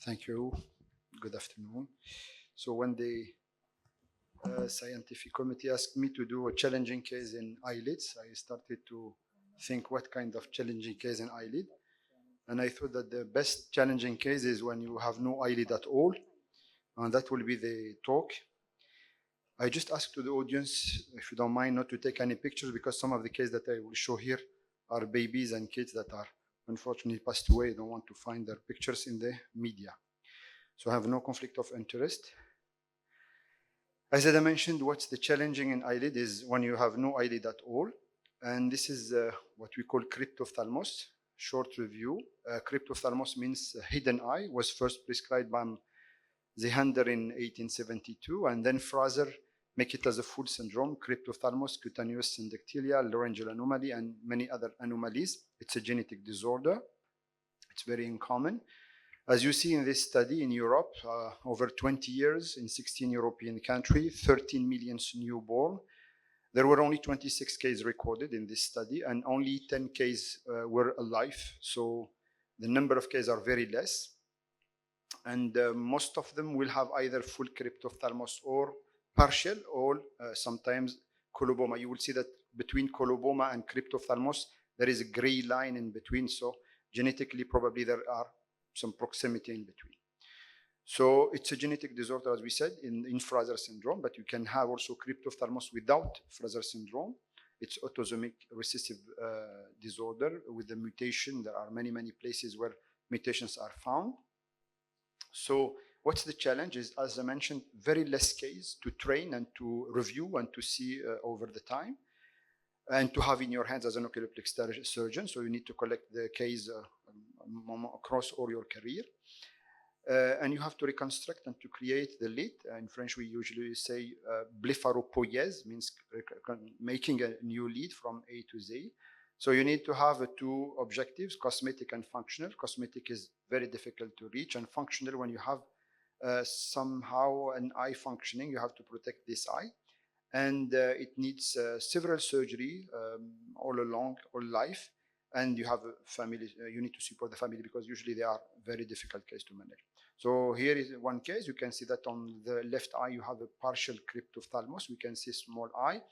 Thank you. Good afternoon. So when the scientific committee asked me to do a challenging case in eyelids, I started to think what kind of challenging case in eyelid. And I thought that the best challenging case is when you have no eyelid at all. And that will be the talk. I just ask to the audience, if you don't mind, not to take any pictures because some of the cases that I will show here are babies and kids that are unfortunately passed away. Don't want to find their pictures in the media. So I have no conflict of interest. As I mentioned, what's the challenging in eyelid is when you have no eyelid at all. And this is what we call cryptophthalmos. Short review. Cryptophthalmos means hidden eye, was first prescribed by Zehander in 1872, and then Fraser make it as a full syndrome, cryptophthalmos, cutaneous syndactylia, laryngeal anomaly, and many other anomalies. It's a genetic disorder. It's very uncommon. As you see in this study in Europe, over 20 years in 16 European countries, 13 million newborn. There were only 26 cases recorded in this study, and only 10 cases were alive. So the number of cases are very less. And most of them will have either full cryptophthalmos or partial, or sometimes coloboma. You will see that between coloboma and cryptophthalmos, there is a gray line in between. So genetically, probably there are some proximity in between. So it's a genetic disorder, as we said, in Fraser syndrome, but you can have also cryptophthalmos without Fraser syndrome. It's autosomic recessive disorder with the mutation. There are many, many places where mutations are found. So what's the challenge is, as I mentioned, very less case to train and to review and to see over the time and to have in your hands as an oculoplex surgeon. So you need to collect the case across all your career. And you have to reconstruct and to create the lid. In French, we usually say blepharopoiese, means making a new lid from A to Z. So you need to have two objectives, cosmetic and functional. Cosmetic is very difficult to reach, and functional, when you have somehow an eye functioning, you have to protect this eye. And it needs several surgery all along, all life. And you have a family, you need to support the family because usually they are very difficult case to manage. So here is one case. You can see that on the left eye, you have a partial cryptophthalmos. We can see small eye.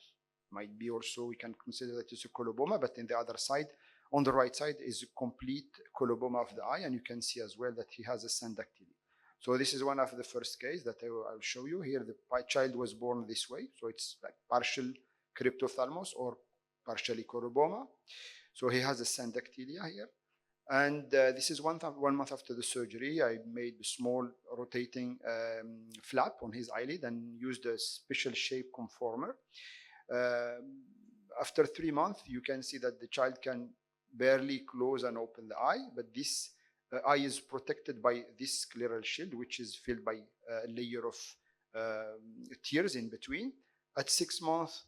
Might be also, we can consider that it's a coloboma, but in the other side, on the right side is a complete coloboma of the eye, and you can see as well that he has a syndactyly. So this is one of the first case that I'll show you. Here the child was born this way, so it's like partial cryptophthalmos or partially coloboma. So he has a syndactylia here. And this is 1 month after the surgery. I made a small rotating flap on his eyelid and used a special shape conformer. After 3 months, you can see that the child can barely close and open the eye, but this eye is protected by this scleral shield, which is filled by a layer of tears in between. At 6 months,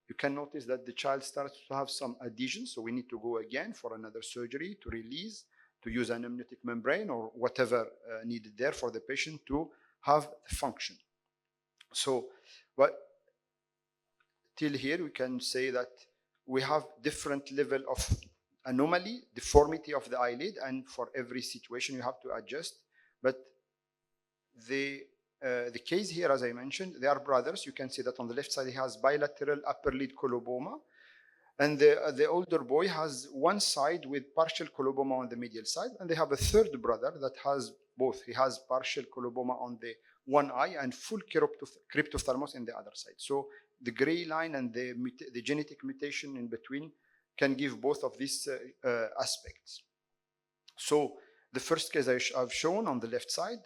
you can notice that the child starts to have some adhesions, so we need to go again for another surgery to release, to use an amniotic membrane or whatever needed there for the patient to have the function. So, till here, we can say that we have different level of anomaly, deformity of the eyelid, and for every situation you have to adjust. But the case here, as I mentioned, they are brothers. You can see that on the left side he has bilateral upper lid coloboma, and the older boy has one side with partial coloboma on the medial side, and they have a third brother that has both. He has partial coloboma on the one eye and full cryptophthalmos in the other side. So the gray line and the genetic mutation in between can give both of these aspects. So the first case I've shown on the left side,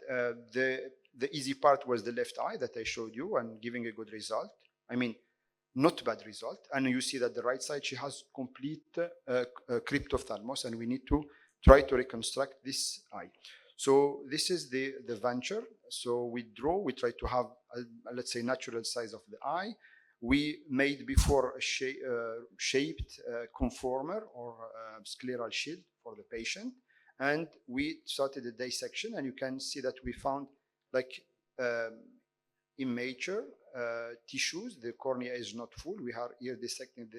the easy part was the left eye that I showed you and giving a good result. I mean, not bad result. And you see that the right side, she has complete cryptophthalmos, and we need to try to reconstruct this eye. So this is the venture. So we try to have, let's say, natural size of the eye. We made before a shaped conformer or scleral shield for the patient. And we started the dissection, and you can see that we found like immature tissues. The cornea is not full. We are here dissecting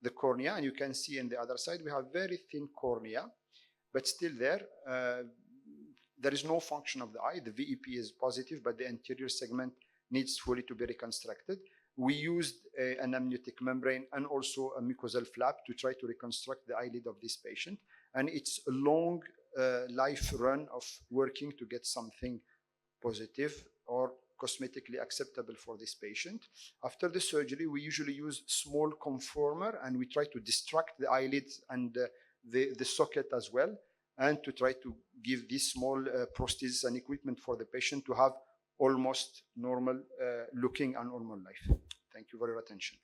the cornea, and you can see on the other side we have very thin cornea, but still there. there is no function of the eye. The VEP is positive, but the anterior segment needs fully to be reconstructed. We used an amniotic membrane and also a mucosal flap to try to reconstruct the eyelid of this patient. And it's a long life run of working to get something positive or cosmetically acceptable for this patient. After the surgery, we usually use small conformer and we try to distract the eyelids and the socket as well, and to try to give these small prostheses and equipment for the patient to have almost normal looking and normal life. Thank you for your attention.